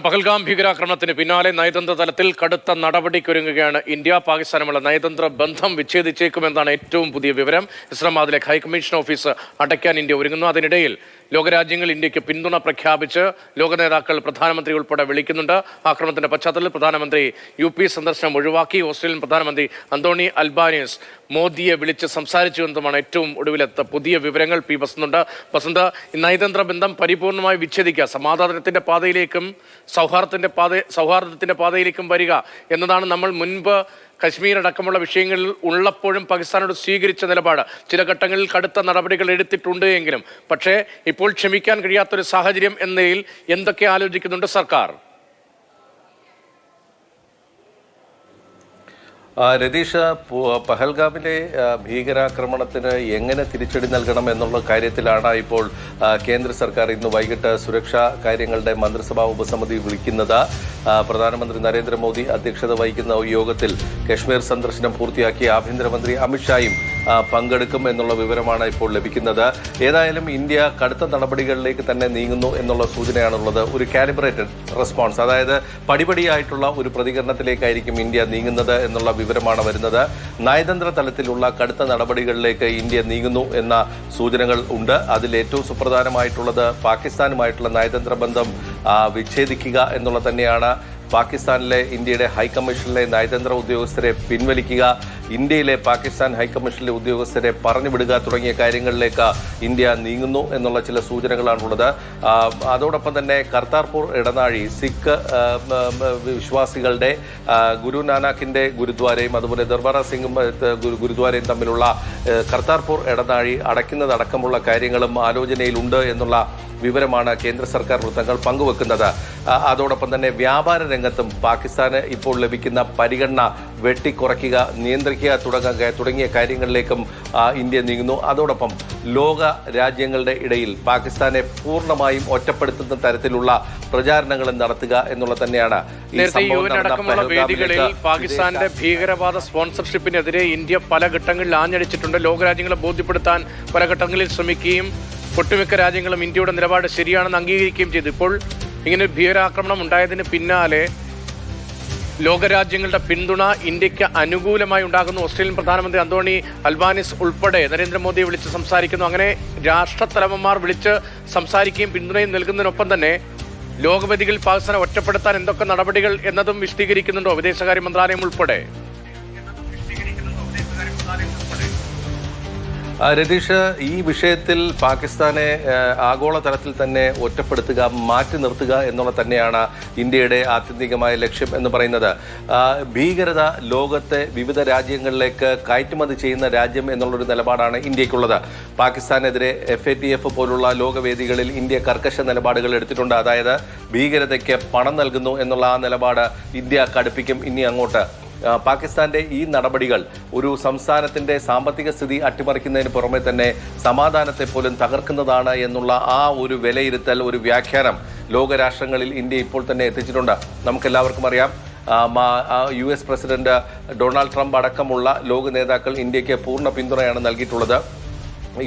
പഹൽഗാം ഭീകരാക്രമണത്തിന് പിന്നാലെ നയതന്ത്ര തലത്തിൽ കടുത്ത നടപടിക്കൊരുങ്ങുകയാണ് ഇന്ത്യ. പാകിസ്ഥാനുമുള്ള നയതന്ത്ര ബന്ധം വിച്ഛേദിച്ചേക്കുമെന്നാണ് ഏറ്റവും പുതിയ വിവരം. ഇസ്ലാമാബാദിലെ ഹൈക്കമ്മീഷൻ ഓഫീസ് അടയ്ക്കാൻ ഇന്ത്യ ഒരുങ്ങുന്നു. അതിനിടയിൽ ലോകരാജ്യങ്ങൾ ഇന്ത്യക്ക് പിന്തുണ പ്രഖ്യാപിച്ച് ലോക നേതാക്കൾ പ്രധാനമന്ത്രി ഉൾപ്പെടെ വിളിക്കുന്നുണ്ട്. ആക്രമണത്തിന്റെ പശ്ചാത്തലത്തിൽ പ്രധാനമന്ത്രി UP സന്ദർശനം ഒഴിവാക്കി. ഓസ്ട്രേലിയൻ പ്രധാനമന്ത്രി അന്തോണി അൽബാനീസ് മോദിയെ വിളിച്ച് സംസാരിച്ചു എന്നതുമാണ് ഏറ്റവും ഒടുവിലത്തെ പുതിയ വിവരങ്ങൾ. പി വസന്തുണ്ട്. വസന്ത്, നയതന്ത്ര ബന്ധം പരിപൂർണമായി വിച്ഛേദിക്കുക, സമാധാനത്തിന്റെ പാതയിലേക്കും സൗഹാർദ്ദത്തിന്റെ പാതയിലേക്കും വരിക എന്നതാണ് നമ്മൾ മുൻപ് കശ്മീർ അടക്കമുള്ള വിഷയങ്ങളിൽ ഉള്ളപ്പോഴും പാകിസ്ഥാനോട് സ്വീകരിച്ച നിലപാട്. ചില ഘട്ടങ്ങളിൽ കടുത്ത നടപടികൾ എടുത്തിട്ടുണ്ട് എങ്കിലും പക്ഷേ ഇപ്പോൾ ക്ഷമിക്കാൻ കഴിയാത്തൊരു സാഹചര്യം എന്ന നിലയിൽ എന്തൊക്കെ ആലോചിക്കുന്നുണ്ട് സർക്കാർ? രതീഷ്, പഹൽഗാമിലെ ഭീകരാക്രമണത്തിന് എങ്ങനെ തിരിച്ചടി നൽകണം എന്നുള്ള കാര്യത്തിലാണ് ഇപ്പോൾ കേന്ദ്ര സർക്കാർ ഇന്ന് വൈകിട്ട് സുരക്ഷാ കാര്യങ്ങളുടെ മന്ത്രിസഭാ ഉപസമിതി വിളിക്കുന്നത്. പ്രധാനമന്ത്രി നരേന്ദ്രമോദി അധ്യക്ഷത വഹിക്കുന്ന യോഗത്തിൽ കശ്മീർ സന്ദർശനം പൂർത്തിയാക്കിയ ആഭ്യന്തരമന്ത്രി അമിത്ഷായും പങ്കെടുക്കും എന്നുള്ള വിവരമാണ് ഇപ്പോൾ ലഭിക്കുന്നത്. ഏതായാലും ഇന്ത്യ കടുത്ത നടപടികളിലേക്ക് തന്നെ നീങ്ങുന്നു എന്നുള്ള സൂചനയാണുള്ളത്. ഒരു കാലിബ്രേറ്റഡ് റെസ്പോൺസ്, അതായത് പടിപടിയായിട്ടുള്ള ഒരു പ്രതികരണത്തിലേക്കായിരിക്കും ഇന്ത്യ നീങ്ങുന്നത് എന്നുള്ള വിവരമാണ് വരുന്നത്. നയതന്ത്ര തലത്തിലുള്ള കടുത്ത നടപടികളിലേക്ക് ഇന്ത്യ നീങ്ങുന്നു എന്ന സൂചനകൾ ഉണ്ട്. അതിൽ ഏറ്റവും സുപ്രധാനമായിട്ടുള്ളത് പാകിസ്ഥാനുമായിട്ടുള്ള നയതന്ത്ര ബന്ധം വിച്ഛേദിക്കുക എന്നുള്ള തന്നെയാണ്. പാകിസ്ഥാനിലെ ഇന്ത്യയുടെ ഹൈക്കമ്മീഷനിലെ നയതന്ത്ര ഉദ്യോഗസ്ഥരെ പിൻവലിക്കുക, ഇന്ത്യയിലെ പാകിസ്ഥാൻ ഹൈക്കമ്മീഷനിലെ ഉദ്യോഗസ്ഥരെ പറഞ്ഞുവിടുക തുടങ്ങിയ കാര്യങ്ങളിലേക്ക് ഇന്ത്യ നീങ്ങുന്നു എന്നുള്ള ചില സൂചനകളാണുള്ളത്. അതോടൊപ്പം തന്നെ കർത്താർപൂർ ഇടനാഴി സിഖ് വിശ്വാസികളുടെ ഗുരു നാനാക്കിന്റെ ഗുരുദ്വാരയും അതുപോലെ ദർബാറ സിംഗും ഗുരുദ്വാരയും തമ്മിലുള്ള കർത്താർപൂർ ഇടനാഴി അടയ്ക്കുന്നതടക്കമുള്ള കാര്യങ്ങളും ആലോചനയിലുണ്ട് എന്നുള്ള വിവരമാണ് കേന്ദ്ര സർക്കാർ വൃത്തങ്ങൾ പങ്കുവെക്കുന്നത്. അതോടൊപ്പം തന്നെ വ്യാപാര രംഗത്തും പാകിസ്ഥാന് ഇപ്പോൾ ലഭിക്കുന്ന പരിഗണന വെട്ടിക്കുറയ്ക്കുക, നിയന്ത്രിക്കുക തുടങ്ങിയ കാര്യങ്ങളിലേക്കും ഇന്ത്യ നീങ്ങുന്നു. അതോടൊപ്പം ലോക രാജ്യങ്ങളുടെ ഇടയിൽ പാകിസ്ഥാനെ പൂർണ്ണമായും ഒറ്റപ്പെടുത്തുന്ന തരത്തിലുള്ള പ്രചാരണങ്ങളും നടത്തുക എന്നുള്ള തന്നെയാണ് ഈ സംഭവം. വേദികളിൽ പാകിസ്ഥാന്റെ ഭീകരവാദ സ്പോൺസർഷിപ്പിനെതിരെ ഇന്ത്യ പല ഘട്ടങ്ങളിൽ ആഞ്ഞടിച്ചിട്ടുണ്ട്. ലോകരാജ്യങ്ങളെ ബോധ്യപ്പെടുത്താൻ പല ഘട്ടങ്ങളിൽ ശ്രമിക്കുകയും ഒട്ടുമിക്ക രാജ്യങ്ങളും ഇന്ത്യയുടെ നിലപാട് ശരിയാണെന്ന് അംഗീകരിക്കുകയും ചെയ്തു. ഇപ്പോൾ ഇങ്ങനെ ഭീകരാക്രമണം ഉണ്ടായതിന് പിന്നാലെ ലോകരാജ്യങ്ങളുടെ പിന്തുണ ഇന്ത്യക്ക് അനുകൂലമായി ഉണ്ടാകുന്നു. ഓസ്ട്രേലിയൻ പ്രധാനമന്ത്രി അന്തോണി അൽബാനീസ് ഉൾപ്പെടെ നരേന്ദ്രമോദിയെ വിളിച്ച് സംസാരിക്കുന്നു. അങ്ങനെ രാഷ്ട്രത്തലവന്മാർ വിളിച്ച് സംസാരിക്കുകയും പിന്തുണയും നൽകുന്നതിനൊപ്പം തന്നെ ലോകവേദികളിൽ പാകിസ്ഥാനെ ഒറ്റപ്പെടുത്താൻ എന്തൊക്കെ നടപടികൾ എന്നതും വിശദീകരിക്കുന്നുണ്ടോ വിദേശകാര്യ മന്ത്രാലയം ഉൾപ്പെടെ? രതീഷ്, ഈ വിഷയത്തിൽ പാകിസ്ഥാനെ ആഗോളതലത്തിൽ തന്നെ ഒറ്റപ്പെടുത്തുക, മാറ്റി നിർത്തുക എന്നുള്ള തന്നെയാണ് ഇന്ത്യയുടെ ആത്യന്തികമായ ലക്ഷ്യം എന്ന് പറയുന്നത്. ഭീകരത ലോകത്തെ വിവിധ രാജ്യങ്ങളിലേക്ക് കയറ്റുമതി ചെയ്യുന്ന രാജ്യം എന്നുള്ളൊരു നിലപാടാണ് ഇന്ത്യക്കുള്ളത്. പാകിസ്ഥാനെതിരെ FATF പോലുള്ള ലോകവേദികളിൽ ഇന്ത്യ കർക്കശ നിലപാടുകൾ എടുത്തിട്ടുണ്ട്. അതായത് ഭീകരതയ്ക്ക് പണം നൽകുന്നു എന്നുള്ള ആ നിലപാട് ഇന്ത്യ കടുപ്പിക്കും ഇനി അങ്ങോട്ട്. പാകിസ്ഥാന്റെ ഈ നടപടികൾ ഒരു സംസ്ഥാനത്തിന്റെ സാമ്പത്തിക സ്ഥിതി അട്ടിമറിക്കുന്നതിന് പുറമെ തന്നെ സമാധാനത്തെ പോലും തകർക്കുന്നതാണ് എന്നുള്ള ആ ഒരു വിലയിരുത്തൽ, ഒരു വ്യാഖ്യാനം ലോകരാഷ്ട്രങ്ങളിൽ ഇന്ത്യ ഇപ്പോൾ തന്നെ എത്തിച്ചിട്ടുണ്ട്. നമുക്കെല്ലാവർക്കും അറിയാം, US പ്രസിഡന്റ് ഡൊണാൾഡ് ട്രംപ് അടക്കമുള്ള ലോക നേതാക്കൾ ഇന്ത്യക്ക് പൂർണ്ണ പിന്തുണയാണ് നൽകിയിട്ടുള്ളത്.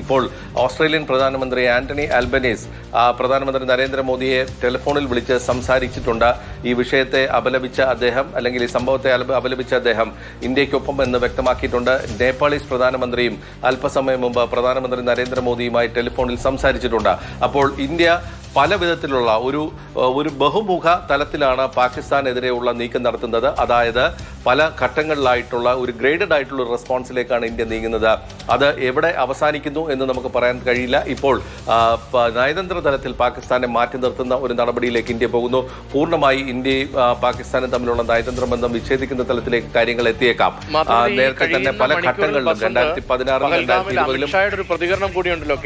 ഇപ്പോൾ ഓസ്ട്രേലിയൻ പ്രധാനമന്ത്രി ആന്റണി അൽബനീസ് പ്രധാനമന്ത്രി നരേന്ദ്രമോദിയെ ടെലിഫോണിൽ വിളിച്ച് സംസാരിച്ചിട്ടുണ്ട്. ഈ വിഷയത്തെ അപലപിച്ച അദ്ദേഹം, അല്ലെങ്കിൽ ഈ സംഭവത്തെ അപലപിച്ച അദ്ദേഹം ഇന്ത്യക്കൊപ്പം എന്ന് വ്യക്തമാക്കിയിട്ടുണ്ട്. നേപ്പാളീസ് പ്രധാനമന്ത്രിയും അല്പസമയം മുമ്പ് പ്രധാനമന്ത്രി നരേന്ദ്രമോദിയുമായി ടെലിഫോണിൽ സംസാരിച്ചിട്ടുണ്ട്. അപ്പോൾ ഇന്ത്യ പല വിധത്തിലുള്ള ഒരു ബഹുമുഖ തലത്തിലാണ് പാകിസ്ഥാനെതിരെയുള്ള നീക്കം നടത്തുന്നത്. അതായത് പല ഘട്ടങ്ങളിലായിട്ടുള്ള ഒരു ഗ്രേഡഡ് ആയിട്ടുള്ള റെസ്പോൺസിലേക്കാണ് ഇന്ത്യ നീങ്ങുന്നത്. അത് എവിടെ അവസാനിക്കുന്നു എന്ന് നമുക്ക് പറയാൻ കഴിയില്ല. ഇപ്പോൾ നയതന്ത്ര തലത്തിൽ പാകിസ്ഥാനെ മാറ്റി നിർത്തുന്ന ഒരു നടപടിയിലേക്ക് ഇന്ത്യ പോകുന്നു. പൂർണ്ണമായി ഇന്ത്യയും പാകിസ്ഥാനും തമ്മിലുള്ള നയതന്ത്ര ബന്ധം വിച്ഛേദിക്കുന്ന തലത്തിലേക്ക് കാര്യങ്ങൾ എത്തിയേക്കാം. നേരത്തെ തന്നെ പല ഘട്ടങ്ങളിലും 2016 പ്രതികരണം കൂടിയുണ്ടല്ലോ.